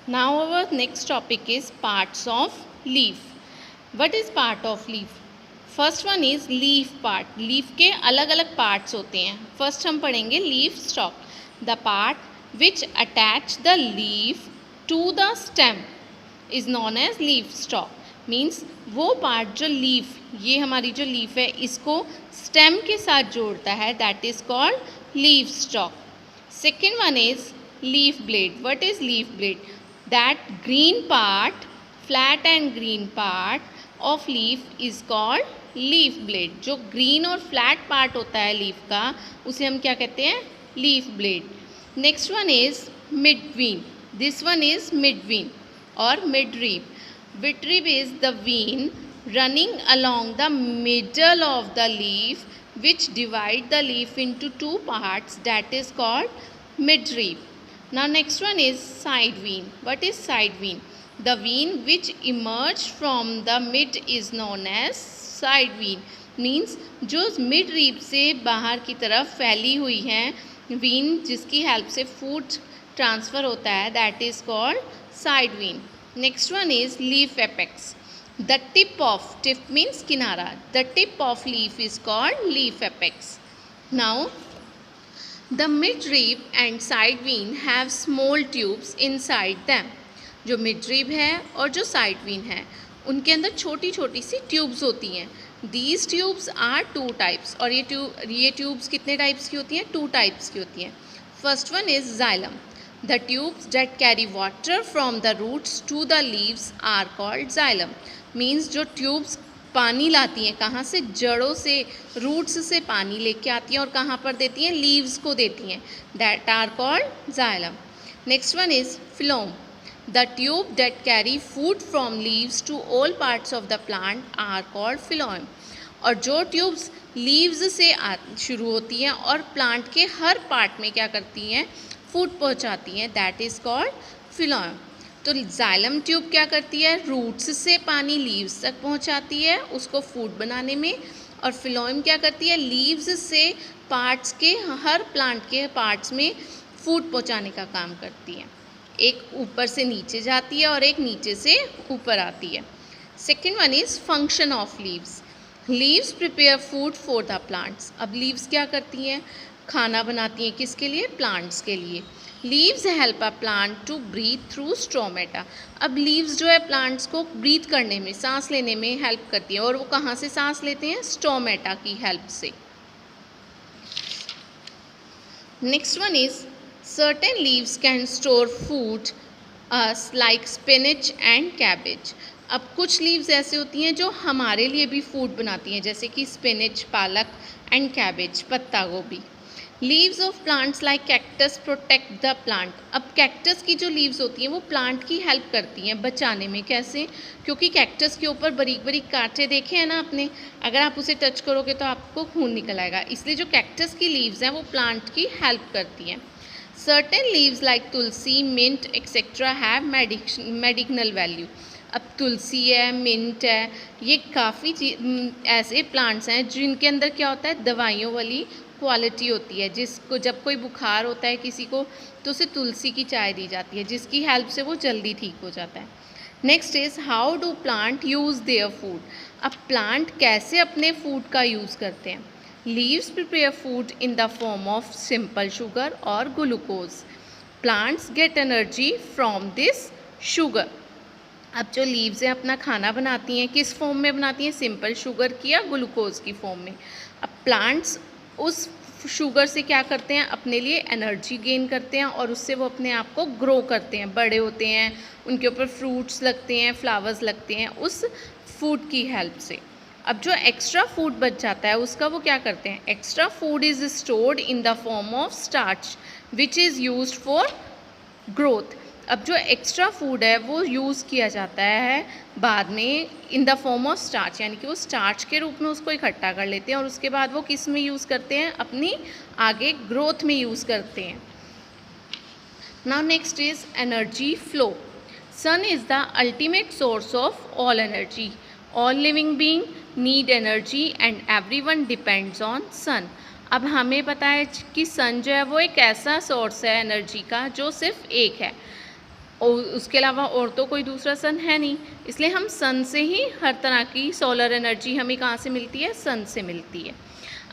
Now our next topic is parts of leaf. What is part of leaf? First one is leaf part. Leaf के अलग अलग parts होते हैं. First हम पढ़ेंगे leaf stalk. The part which attach the leaf to the stem is known as leaf stalk. Means वो part जो leaf, ये हमारी जो लीफ है इसको स्टेम के साथ जोड़ता है, that is called leaf stalk. Second one is leaf blade. What is leaf blade? That green part, flat and green part of leaf is called leaf blade. जो ग्रीन और फ्लैट पार्ट होता है leaf का, उसे हम क्या कहते हैं? Leaf blade. Next one is midvein. This one is midvein और midrib. Midrib is the vein running along the middle of the leaf which divide the leaf into two parts, that is called midrib. Now next one is side vein. What is side vein? The vein which emerge from the mid is known as side vein. Means जो midrib से बाहर की तरफ फैली हुई है vein, जिसकी help से food transfer होता है, that is called side vein. Next one is leaf apex. The tip means kinara. The tip of leaf is called leaf apex. Now, the midrib and side vein have small tubes inside them. जो midrib है और जो side vein है, उनके अंदर छोटी छोटी सी tubes होती हैं. These tubes are two types. और ये ट्यूब्स कितने टाइप्स की होती हैं? 2 टाइप्स की होती हैं. First one is xylem. The tubes that carry water from the roots to the leaves are called xylem. Means जो ट्यूब्स पानी लाती हैं, कहाँ से? जड़ों से, रूट्स से पानी लेके आती हैं और कहाँ पर देती हैं? लीव्स को देती हैं, that are called xylem. Next one is phloem. The tube that carry food from leaves to all parts of the plant are called phloem. और जो ट्यूब्स लीव्स से शुरू होती हैं और प्लांट के हर पार्ट में क्या करती हैं? फूड पहुँचाती हैं, दैट इज़ कॉल्ड फिलोम. तो जाइलम ट्यूब क्या करती है? रूट्स से पानी लीव्स तक पहुंचाती है उसको फूड बनाने में. और फिलोइम क्या करती है? लीव्स से पार्ट्स के, हर प्लांट के पार्ट्स में फूड पहुंचाने का काम करती है. एक ऊपर से नीचे जाती है और एक नीचे से ऊपर आती है. Second one is function of leaves. Leaves prepare food for the plants. अब लीव्स क्या करती हैं? खाना बनाती हैं. किसके लिए? प्लांट्स के लिए. Leaves help a plant to breathe through stomata. अब लीव्स जो है प्लांट्स को ब्रीथ करने में, सांस लेने में हेल्प करती है. और वो कहाँ से सांस लेते हैं? स्टोमेटा की हेल्प से. Next one is certain leaves can store food like spinach and cabbage. अब कुछ लीव्स ऐसे होती हैं जो हमारे लिए भी फूड बनाती हैं, जैसे कि स्पिनच, पालक एंड कैबेज, पत्ता गोभी. Leaves of plants like cactus protect the plant. अब कैक्टस की जो लीव्स होती हैं वो प्लांट की हेल्प करती हैं बचाने में. कैसे? क्योंकि कैक्टस के ऊपर बारीक बारीक कांटे देखे हैं ना आपने, अगर आप उसे टच करोगे तो आपको खून निकल आएगा. इसलिए जो कैक्टस की लीव्स हैं वो प्लांट की हेल्प करती हैं. Certain leaves like tulsi, mint etcetera have medicinal value. अब तुलसी है, मिंट है, ये काफ़ी ऐसे प्लांट्स हैं जिनके अंदर क्या होता है? दवाइयों वाली क्वालिटी होती है. जिसको जब कोई बुखार होता है किसी को, तो उसे तुलसी की चाय दी जाती है, जिसकी हेल्प से वो जल्दी ठीक हो जाता है. Next is how do plant use their food. अब प्लांट कैसे अपने फूड का यूज़ करते हैं? Leaves prepare food in the form of simple sugar और glucose. Plants get energy from this sugar. अब जो लीव्स हैं अपना खाना बनाती हैं, किस फॉर्म में बनाती हैं? सिंपल शुगर की या ग्लूकोज की फॉर्म में. अब प्लांट्स उस शुगर से क्या करते हैं? अपने लिए एनर्जी गेन करते हैं और उससे वो अपने आप को ग्रो करते हैं, बड़े होते हैं, उनके ऊपर फ्रूट्स लगते हैं, फ्लावर्स लगते हैं उस फूड की हेल्प से. अब जो एक्स्ट्रा फूड बच जाता है उसका वो क्या करते हैं? Extra food is stored in the form of starch which is used for growth. अब जो एक्स्ट्रा फूड है वो यूज़ किया जाता है बाद में इन द फॉर्म ऑफ स्टार्च, यानी कि वो स्टार्च के रूप में उसको इकट्ठा कर लेते हैं और उसके बाद वो किस में यूज़ करते हैं? अपनी आगे ग्रोथ में यूज़ करते हैं. Now next is energy flow. Sun is the ultimate source of all energy. All living being need energy and everyone depends on sun. अब हमें पता है कि सन जो है वो एक ऐसा सोर्स है एनर्जी का जो सिर्फ एक है. और उसके अलावा और तो कोई दूसरा सन है नहीं, इसलिए हम सन से ही हर तरह की सोलर एनर्जी हमें कहाँ से मिलती है, सन से मिलती है।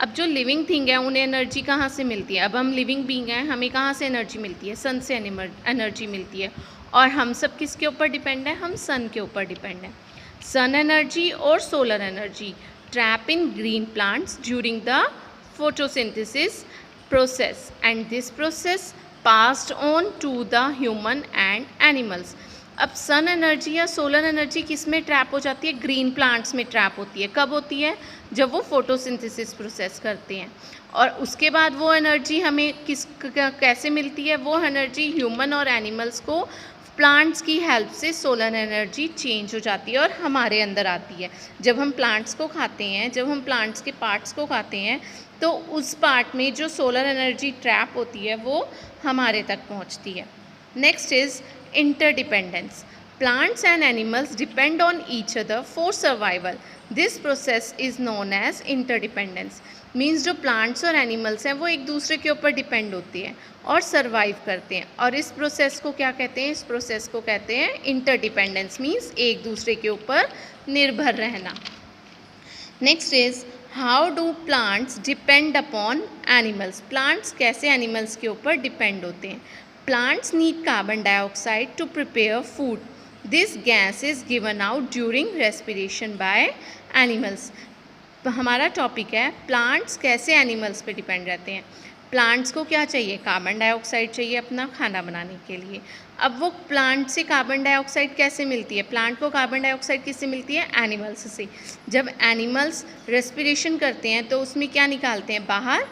अब जो लिविंग थिंग है उन्हें एनर्जी कहाँ से मिलती है, अब हम लिविंग बीइंग हैं, हमें कहाँ से एनर्जी मिलती है, सन से एनर्जी मिलती है। और हम सब किसके ऊपर डिपेंड है, हम सन के ऊपर डिपेंड है। सन एनर्जी और solar energy trap in green plants during the photosynthesis process and this process passed on to the human and animals। अब सन एनर्जी या सोलर एनर्जी किस में ट्रैप हो जाती है, ग्रीन प्लांट्स में ट्रैप होती है। कब होती है, जब वो फोटोसिंथेसिस प्रोसेस करते हैं। और उसके बाद वो एनर्जी हमें कैसे मिलती है, वो एनर्जी ह्यूमन और एनिमल्स को प्लांट्स की हेल्प से सोलर एनर्जी चेंज हो जाती है और हमारे अंदर आती है। जब हम प्लांट्स को खाते हैं, जब हम प्लांट्स के पार्ट्स को खाते हैं, तो उस पार्ट में जो सोलर एनर्जी ट्रैप होती है वो हमारे तक पहुंचती है। Next is interdependence. Plants and animals depend on each other for survival. This process is known as interdependence. Means जो प्लांट्स और एनिमल्स हैं वो एक दूसरे के ऊपर डिपेंड होते हैं और सर्वाइव करते हैं। और इस प्रोसेस को क्या कहते हैं, इस प्रोसेस को कहते हैं इंटरडिपेंडेंस। मीन्स एक दूसरे के ऊपर निर्भर रहना। Next is how do plants depend upon animals. Plants कैसे एनिमल्स के ऊपर डिपेंड होते हैं। Plants need carbon dioxide to prepare food. This gas is given out during respiration by animals. हमारा टॉपिक है प्लांट्स कैसे एनिमल्स पे डिपेंड रहते हैं। प्लांट्स को क्या चाहिए, कार्बन डाइऑक्साइड चाहिए अपना खाना बनाने के लिए। अब वो प्लांट से कार्बन डाइऑक्साइड कैसे मिलती है, प्लांट को कार्बन डाइऑक्साइड किससे मिलती है, एनिमल्स से। जब एनिमल्स रेस्पिरेशन करते हैं तो उसमें क्या निकालते हैं, बाहर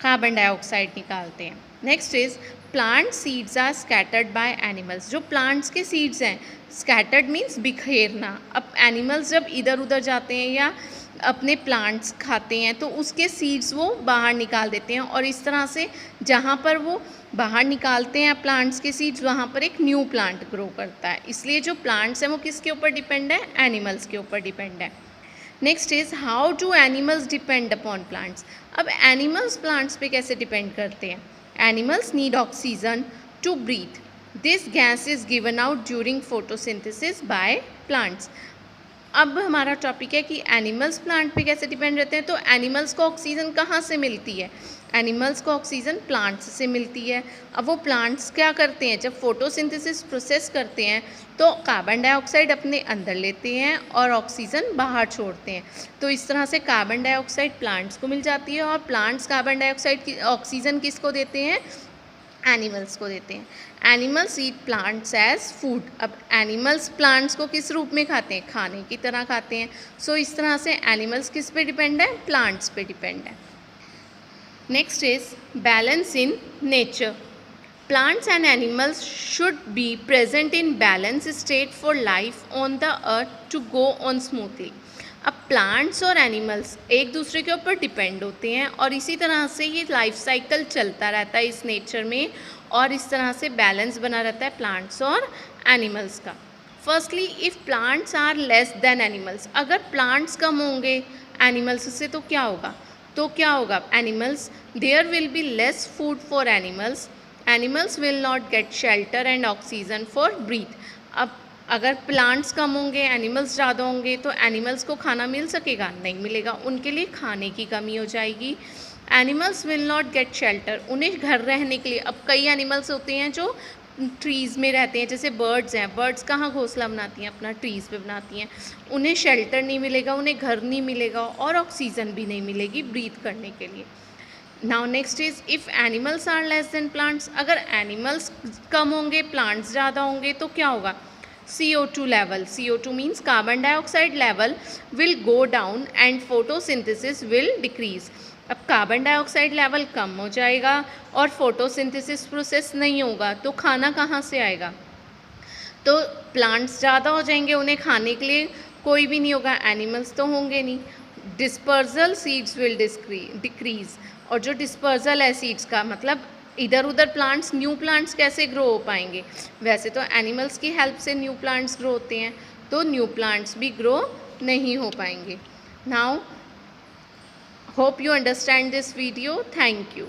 कार्बन डाइऑक्साइड निकालते हैं। Next is plant seeds are scattered by animals. जो प्लांट्स के सीड्स हैं, स्कैटर्ड मीन्स बिखेरना। अब एनिमल्स जब इधर उधर जाते हैं या अपने प्लांट्स खाते हैं तो उसके सीड्स वो बाहर निकाल देते हैं और इस तरह से जहाँ पर वो बाहर निकालते हैं प्लांट्स के सीड्स, वहाँ पर एक न्यू प्लांट ग्रो करता है। इसलिए जो प्लांट्स हैं वो किसके ऊपर डिपेंड है, एनिमल्स के ऊपर डिपेंड है। Next is how do animals depend upon plants. अब एनिमल्स प्लांट्स पे कैसे डिपेंड करते हैं। Animals need oxygen to breathe. This gas is given out during photosynthesis by plants. अब हमारा टॉपिक है कि एनिमल्स प्लांट पे कैसे डिपेंड रहते हैं। तो एनिमल्स को ऑक्सीजन कहाँ से मिलती है, एनिमल्स को ऑक्सीजन प्लांट्स से मिलती है। अब वो प्लांट्स क्या करते हैं, जब फोटोसिंथेसिस प्रोसेस करते हैं तो कार्बन डाइऑक्साइड अपने अंदर लेते हैं और ऑक्सीजन बाहर छोड़ते हैं। तो इस तरह से कार्बन डाइऑक्साइड प्लांट्स को मिल जाती है और प्लांट्स कार्बन डाइऑक्साइड की ऑक्सीजन किसको देते हैं, एनिमल्स को देते हैं। Animals eat plants as food. अब एनिमल्स प्लांट्स को किस रूप में खाते हैं, खाने की तरह खाते हैं। सो इस तरह से एनिमल्स किस पे डिपेंड है, प्लांट्स पे डिपेंड है। Next is balance in nature. Plants and animals should be present in balance state for life on the earth to go on smoothly. अब प्लांट्स और एनिमल्स एक दूसरे के ऊपर डिपेंड होते हैं और इसी तरह से ये लाइफ साइकिल चलता रहता है इस नेचर में और इस तरह से बैलेंस बना रहता है प्लांट्स और एनिमल्स का। Firstly if plants are less than animals. अगर प्लांट्स कम होंगे एनिमल्स से तो क्या होगा, animals there will be less food for animals. Animals will not get shelter and oxygen for breathe. अब अगर प्लांट्स कम होंगे एनिमल्स ज़्यादा होंगे तो एनिमल्स को खाना मिल सकेगा, नहीं मिलेगा, उनके लिए खाने की कमी हो जाएगी। Animals will not get shelter. उन्हें घर रहने के लिए, अब कई एनिमल्स होते हैं जो ट्रीज़ में रहते हैं, जैसे बर्ड्स हैं, बर्ड्स कहाँ घोंसला बनाती हैं, अपना ट्रीज़ पे बनाती हैं। उन्हें शेल्टर नहीं मिलेगा, उन्हें घर नहीं मिलेगा और ऑक्सीजन भी नहीं मिलेगी ब्रीथ करने के लिए। Now next is if animals are less than plants. अगर एनिमल्स कम होंगे प्लांट्स ज़्यादा होंगे तो क्या होगा, CO2 level, CO2 means carbon dioxide level will go down and photosynthesis will decrease। अब कार्बन डाइऑक्साइड लेवल कम हो जाएगा और फोटोसिंथेसिस प्रोसेस नहीं होगा तो खाना कहाँ से आएगा, तो प्लांट्स ज़्यादा हो जाएंगे, उन्हें खाने के लिए कोई भी नहीं होगा, एनिमल्स तो होंगे नहीं। Dispersal seeds will decrease. और जो डिस्पर्जल है सीड्स का मतलब इधर उधर प्लांट्स, न्यू प्लांट्स कैसे ग्रो हो पाएंगे, वैसे तो एनिमल्स की हेल्प से न्यू प्लांट्स ग्रो होते हैं, तो न्यू प्लांट्स भी ग्रो नहीं हो पाएंगे। Now hope you understand this video, thank you.